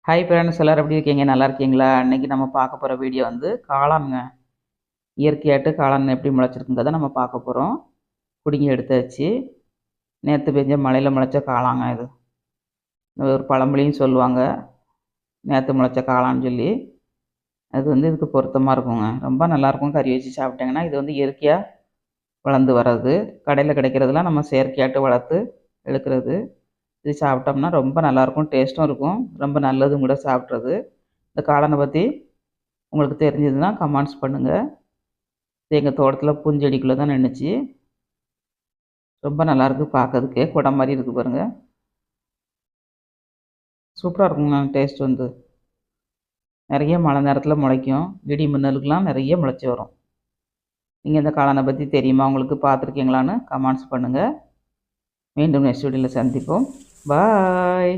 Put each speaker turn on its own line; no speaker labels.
Hi friends, எல்லோரும் எப்படி இருக்கீங்க? நல்லா இருக்கீங்களா? இன்றைக்கி நம்ம பார்க்க போகிற வீடியோ வந்து காளானுங்க. இயற்கையாட்டு காளான் எப்படி முளைச்சிருக்குங்கிறத நம்ம பார்க்க போகிறோம். பிடுங்கி எடுத்தாச்சு. நேற்று பெஞ்ச மழையில் முளைச்ச காளாங்க இது. ஒரு பழமொழியும் சொல்லுவாங்க, நேற்று முளைச்ச காளான்னு சொல்லி. அது வந்து இதுக்கு பொருத்தமாக இருக்குங்க. ரொம்ப நல்லாயிருக்கும் கறி வச்சு சாப்பிட்டிங்கன்னா. இது வந்து இயற்கையாக வளர்ந்து வர்றது. கடையில் கிடைக்கிறதுலாம் நம்ம செயற்கையாட்டு வளர்த்து எடுக்கிறது. இது சாப்பிட்டோம்னா ரொம்ப நல்லாயிருக்கும், டேஸ்ட்டும் இருக்கும், ரொம்ப நல்லதும் கூட சாப்பிட்றது. இந்த காளானை பற்றி உங்களுக்கு தெரிஞ்சதுன்னா கமெண்ட்ஸ் பண்ணுங்கள். இது எங்கள் தோட்டத்தில் பூஞ்செடிக்குள்ளே தான் நின்றுச்சு. ரொம்ப நல்லாயிருக்கு பார்க்கறதுக்கே, குடம் மாதிரி இருக்குது பாருங்கள். சூப்பராக இருக்குங்க டேஸ்ட் வந்து. நிறைய மழை நேரத்தில் முளைக்கும், இடி மின்னலுக்கெலாம் நிறைய முளைச்சி வரும். நீங்கள் இந்த காளானை பற்றி தெரியுமா உங்களுக்கு? பார்த்துருக்கீங்களான்னு கமெண்ட்ஸ் பண்ணுங்கள். மீண்டும் நெக்ஸ்ட் வீடியோவில் சந்திப்போம். பாய்.